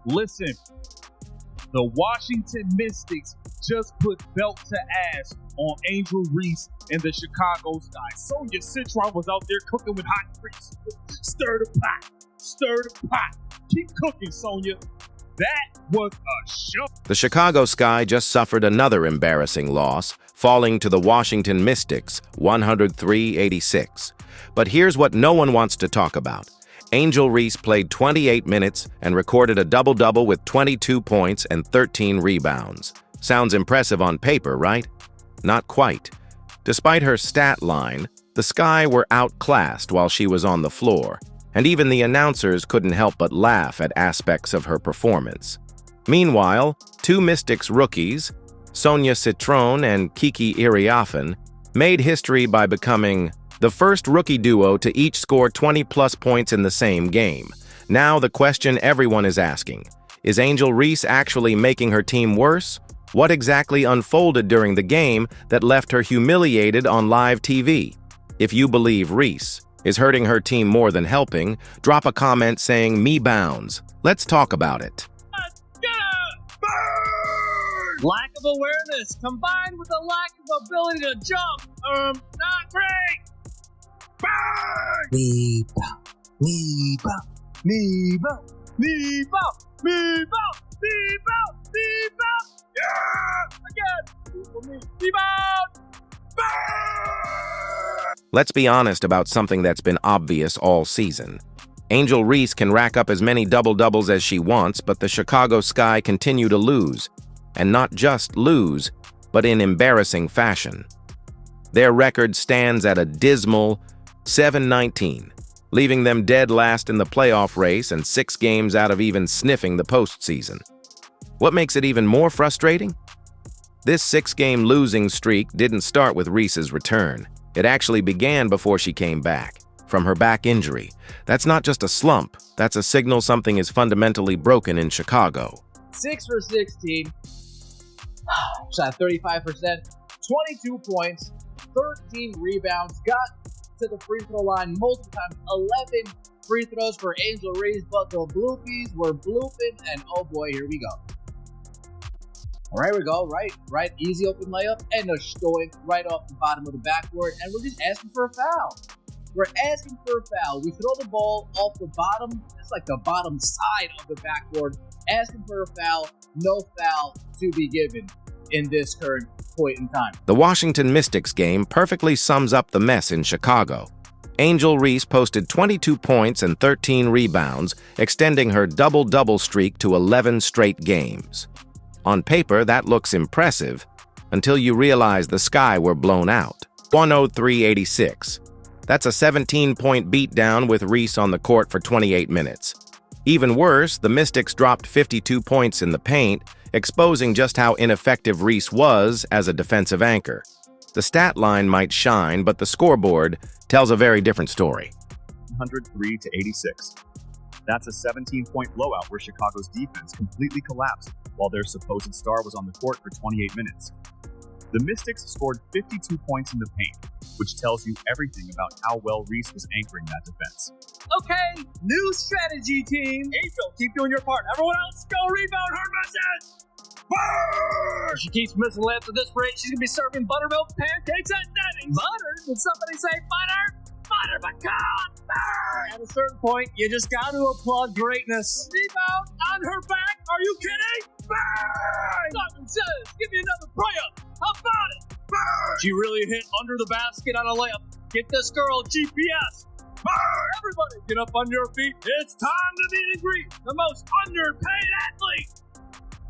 Listen, the Washington Mystics just put belt to ass on Angel Reese and the Chicago Sky. Sonya Citron was out there cooking with hot grease. Stir the pot. Stir the pot. Keep cooking, Sonya. That was a show. The Chicago Sky just suffered another embarrassing loss, falling to the Washington Mystics, 103-86. But here's what no one wants to talk about. Angel Reese played 28 minutes and recorded a double-double with 22 points and 13 rebounds. Sounds impressive on paper, right? Not quite. Despite her stat line, the Sky were outclassed while she was on the floor, and even the announcers couldn't help but laugh at aspects of her performance. Meanwhile, two Mystics rookies, Sonya Citron and Kiki Iriafen, made history by becoming the first rookie duo to each score 20-plus points in the same game. Now the question everyone is asking, is Angel Reese actually making her team worse? What exactly unfolded during the game that left her humiliated on live TV? If you believe Reese is hurting her team more than helping, drop a comment saying "me bounds." Let's talk about it. Lack of awareness combined with a lack of ability to jump. Not great. Burn! Me bow, me bow, me bow, Me bow, me bow, me bow, me bow. Yeah! Again. Me bow. Burn! Let's be honest about something that's been obvious all season. Angel Reese can rack up as many double-doubles as she wants, but the Chicago Sky continue to lose. And not just lose, but in embarrassing fashion. Their record stands at a dismal 7-19, leaving them dead last in the playoff race and 6 games out of even sniffing the postseason. What makes it even more frustrating? This 6-game losing streak didn't start with Reese's return. It actually began before she came back, from her back injury. That's not just a slump, that's a signal something is fundamentally broken in Chicago. 6 for 16. Shot 35%, 22 points, 13 rebounds, got to the free throw line multiple times, 11 free throws for Angel Reese, but the bloopies were blooping, and oh boy, here we go. All right, we go, right, easy open layup, and a stoic right off the bottom of the backboard, and we're just asking for a foul. We're asking for a foul. We throw the ball off the bottom, it's like the bottom side of the backboard, asking for a foul, no foul to be given in this current point in time. The Washington Mystics game perfectly sums up the mess in Chicago. Angel Reese posted 22 points and 13 rebounds, extending her double-double streak to 11 straight games. On paper, that looks impressive, until you realize the Sky were blown out. 103-86. That's a 17-point beatdown with Reese on the court for 28 minutes. Even worse, the Mystics dropped 52 points in the paint, exposing just how ineffective Reese was as a defensive anchor. The stat line might shine, but the scoreboard tells a very different story. 103-86. That's a 17-point blowout where Chicago's defense completely collapsed while their supposed star was on the court for 28 minutes. The Mystics scored 52 points in the paint, which tells you everything about how well Reese was anchoring that defense. Okay, new strategy, team. Angel, keep doing your part. Everyone else, go rebound her misses. If she keeps missing layups at this rate, she's going to be serving buttermilk pancakes at Denny's. Butter? Did somebody say butter? Butter pecan! Burn! At a certain point, you just got to applaud greatness. Rebound on her back? Are you kidding? Burn! Simon says, give me another play-up. How about it? Burn! She really hit under the basket on a layup. Get this girl GPS. Burn! Everybody, get up on your feet. It's time to meet and greet the most underpaid athlete.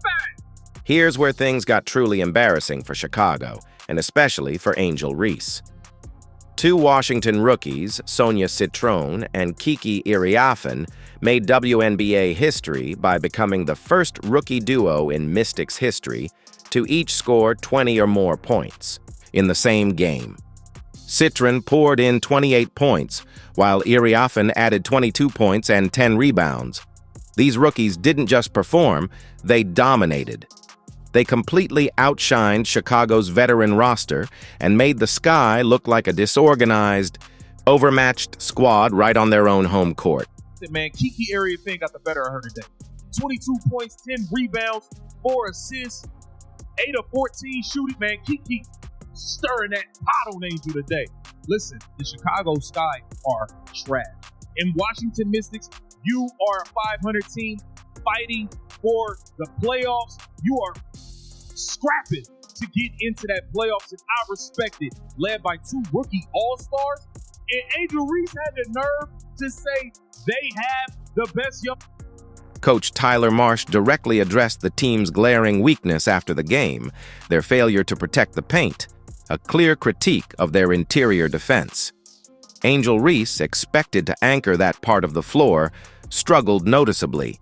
Bang! Here's where things got truly embarrassing for Chicago, and especially for Angel Reese. Two Washington rookies, Sonya Citron and Kiki Iriafen, made WNBA history by becoming the first rookie duo in Mystics history to each score 20 or more points in the same game. Citron poured in 28 points, while Iriafen added 22 points and 10 rebounds. These rookies didn't just perform, they dominated. They completely outshined Chicago's veteran roster and made the Sky look like a disorganized, overmatched squad right on their own home court. Man, Kiki Iriafen got the better of her today. 22 points, 10 rebounds, 4 assists, 8 of 14 shooting. Man, keep stirring that pot on Angel today. Listen, the Chicago Sky are trash. In Washington Mystics, you are a 500 team fighting for the playoffs. You are scrapping to get into that playoffs, and I respect it. Led by 2 rookie all-stars, and Angel Reese had the nerve to say they have the best young. Coach Tyler Marsh directly addressed the team's glaring weakness after the game, their failure to protect the paint, a clear critique of their interior defense. Angel Reese, expected to anchor that part of the floor, struggled noticeably.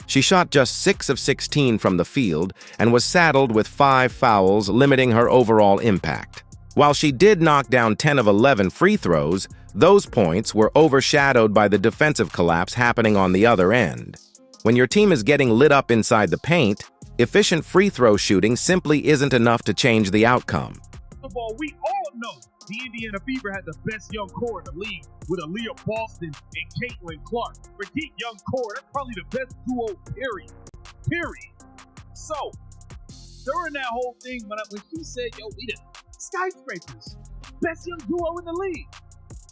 She shot just 6 of 16 from the field and was saddled with 5 fouls, limiting her overall impact. While she did knock down 10 of 11 free throws, those points were overshadowed by the defensive collapse happening on the other end. When your team is getting lit up inside the paint, efficient free throw shooting simply isn't enough to change the outcome. First of all, we all know the Indiana Fever had the best young core in the league with Aaliyah Boston and Caitlin Clark. Forget young core, that's probably the best duo, period. So, during that whole thing, when she said, yo, we the skyscrapers, best young duo in the league.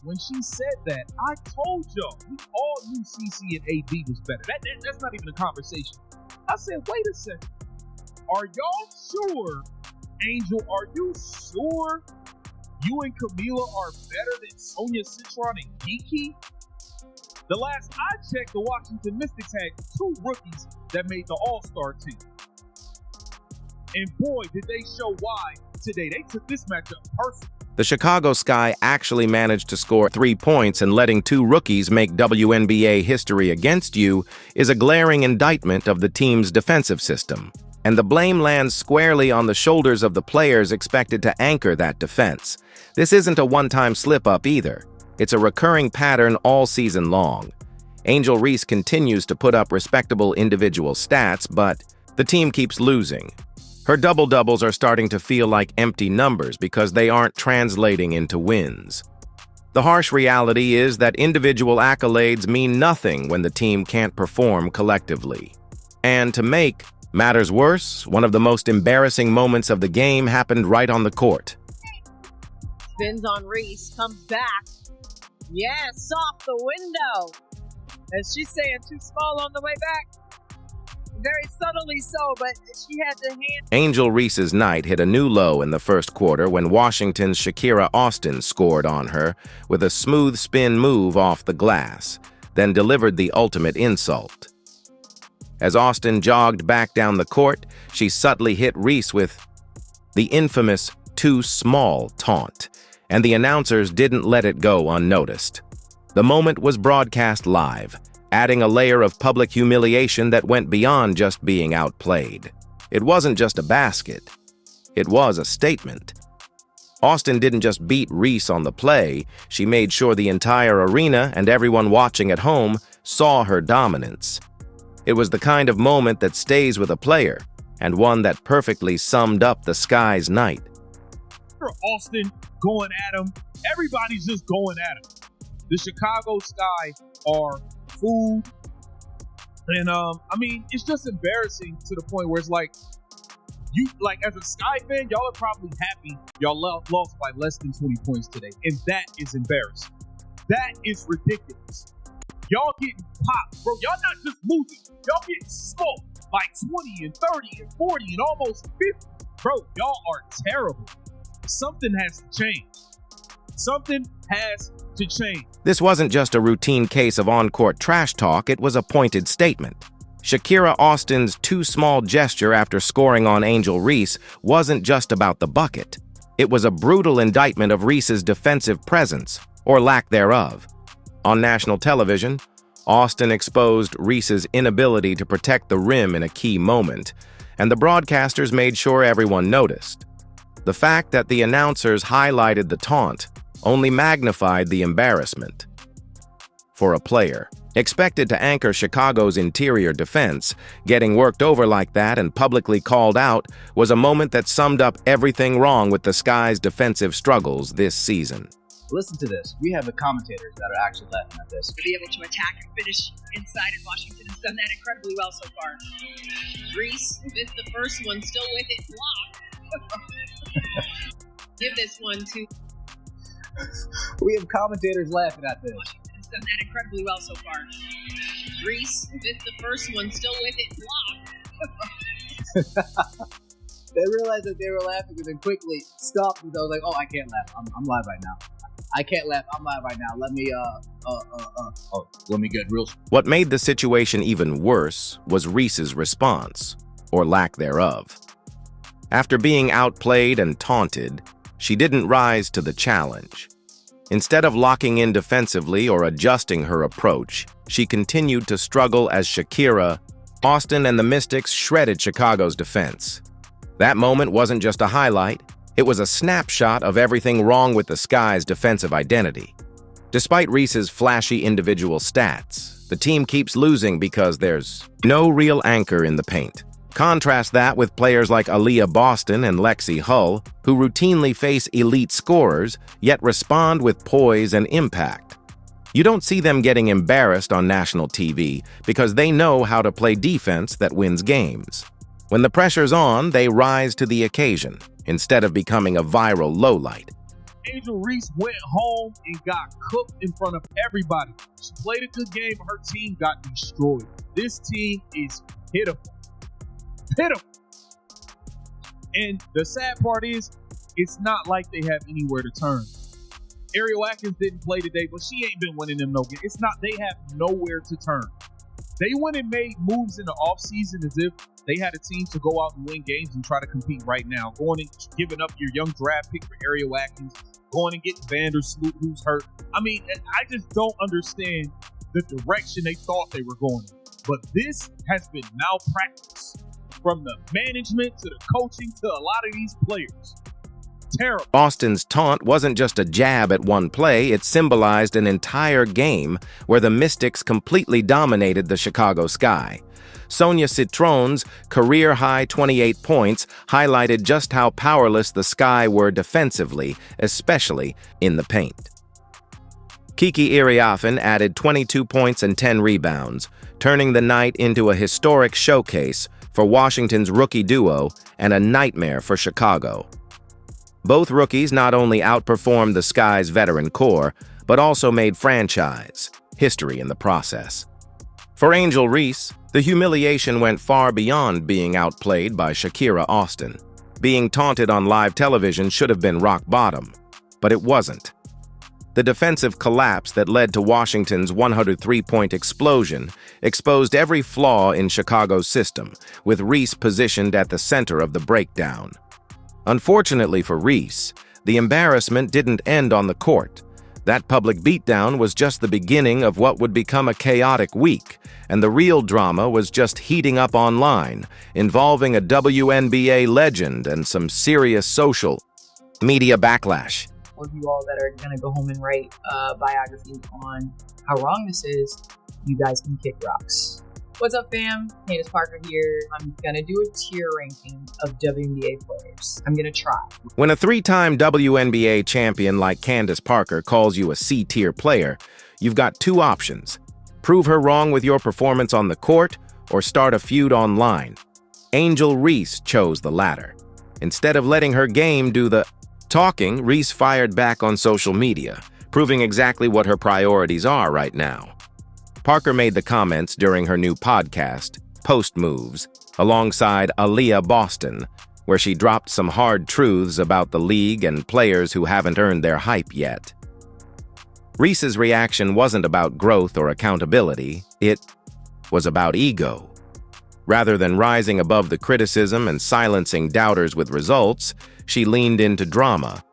When she said that, I told y'all, we all knew CC and AD was better. That's not even a conversation. I said, wait a second. Are y'all sure, Angel, are you sure you and Camila are better than Sonia Citron and Kiki? The last I checked, the Washington Mystics had 2 rookies that made the All-Star team. And boy, did they show why today. They took this matchup personally. The Chicago Sky actually managed to score 3 points, and letting 2 rookies make WNBA history against you is a glaring indictment of the team's defensive system. And the blame lands squarely on the shoulders of the players expected to anchor that defense. This isn't a one-time slip-up either. It's a recurring pattern all season long. Angel Reese continues to put up respectable individual stats, but the team keeps losing. Her double-doubles are starting to feel like empty numbers because they aren't translating into wins. The harsh reality is that individual accolades mean nothing when the team can't perform collectively. And to make matters worse, one of the most embarrassing moments of the game happened right on the court. Spins on Reese, comes back. Yes, off the window. As she's saying, too small on the way back. Very subtly so, but she had the hand. Angel Reese's night hit a new low in the first quarter when Washington's Shakira Austin scored on her with a smooth spin move off the glass, then delivered the ultimate insult. As Austin jogged back down the court, she subtly hit Reese with the infamous "too small" taunt, and the announcers didn't let it go unnoticed. The moment was broadcast live, adding a layer of public humiliation that went beyond just being outplayed. It wasn't just a basket. It was a statement. Austin didn't just beat Reese on the play, she made sure the entire arena and everyone watching at home saw her dominance. It was the kind of moment that stays with a player, and one that perfectly summed up the Sky's night. Austin going at him. Everybody's just going at him. The Chicago Sky are food. And it's just embarrassing to the point where it's like, you, like, as a Sky fan, y'all are probably happy y'all lost by less than 20 points today. And that is embarrassing. That is ridiculous. Y'all getting popped, bro. Y'all not just losing. Y'all getting smoked by 20 and 30 and 40 and almost 50. Bro, y'all are terrible. Something has to change. Something has to change. This wasn't just a routine case of on-court trash talk, it was a pointed statement. Shakira Austin's too small gesture after scoring on Angel Reese wasn't just about the bucket. It was a brutal indictment of Reese's defensive presence, or lack thereof. On national television, Austin exposed Reese's inability to protect the rim in a key moment, and the broadcasters made sure everyone noticed. The fact that the announcers highlighted the taunt only magnified the embarrassment. For a player expected to anchor Chicago's interior defense, getting worked over like that and publicly called out was a moment that summed up everything wrong with the Sky's defensive struggles this season. Listen to this. We have the commentators that are actually laughing at this. To be able to attack and finish inside, and Washington has done that incredibly well so far. Reese missed the first one, still with it, blocked. Give this one to... We have commentators laughing at this. Washington has done that incredibly well so far. Reese missed the first one, still with it, blocked. They realized that they were laughing and then quickly stopped and I was like, oh, I can't laugh. I'm live right now. I can't laugh. I'm live right now. Let me get real. What made the situation even worse was Reese's response, or lack thereof. After being outplayed and taunted, she didn't rise to the challenge. Instead of locking in defensively or adjusting her approach, she continued to struggle as Shakira, Austin, and the Mystics shredded Chicago's defense. That moment wasn't just a highlight, it was a snapshot of everything wrong with the Sky's defensive identity. Despite Reese's flashy individual stats, the team keeps losing because there's no real anchor in the paint. Contrast that with players like Aaliyah Boston and Lexi Hull, who routinely face elite scorers, yet respond with poise and impact. You don't see them getting embarrassed on national TV because they know how to play defense that wins games. When the pressure's on, they rise to the occasion, instead of becoming a viral lowlight. Angel Reese went home and got cooked in front of everybody. She played a good game, but her team got destroyed. This team is pitiful. Pitiful. And the sad part is, it's not like they have anywhere to turn. Ariel Atkins didn't play today, but she ain't been winning them no games. It's not, they have nowhere to turn. They went and made moves in the offseason as if they had a team to go out and win games and try to compete right now. Going and giving up your young draft pick for Ariel Atkins, going and getting Vandersloot, who's hurt. I mean, I just don't understand the direction they thought they were going in. But this has been malpractice from the management to the coaching to a lot of these players. Terrible. Austin's taunt wasn't just a jab at one play, it symbolized an entire game where the Mystics completely dominated the Chicago Sky. Sonia Citron's career-high 28 points highlighted just how powerless the Sky were defensively, especially in the paint. Kiki Iriafen added 22 points and 10 rebounds, turning the night into a historic showcase for Washington's rookie duo and a nightmare for Chicago. Both rookies not only outperformed the Sky's veteran core, but also made franchise history in the process. For Angel Reese, the humiliation went far beyond being outplayed by Shakira Austin. Being taunted on live television should have been rock bottom, but it wasn't. The defensive collapse that led to Washington's 103-point explosion exposed every flaw in Chicago's system, with Reese positioned at the center of the breakdown. Unfortunately for Reese, the embarrassment didn't end on the court. That public beatdown was just the beginning of what would become a chaotic week, and the real drama was just heating up online, involving a WNBA legend and some serious social media backlash. All of you all that are going to go home and write biographies on how wrong this is, you guys can kick rocks. What's up, fam? Candace Parker here. I'm gonna do a tier ranking of WNBA players. I'm gonna try. When a three-time WNBA champion like Candace Parker calls you a C-tier player, you've got two options. Prove her wrong with your performance on the court, or start a feud online. Angel Reese chose the latter. Instead of letting her game do the talking, Reese fired back on social media, proving exactly what her priorities are right now. Parker made the comments during her new podcast, Post Moves, alongside Aaliyah Boston, where she dropped some hard truths about the league and players who haven't earned their hype yet. Reese's reaction wasn't about growth or accountability, it was about ego. Rather than rising above the criticism and silencing doubters with results, she leaned into drama,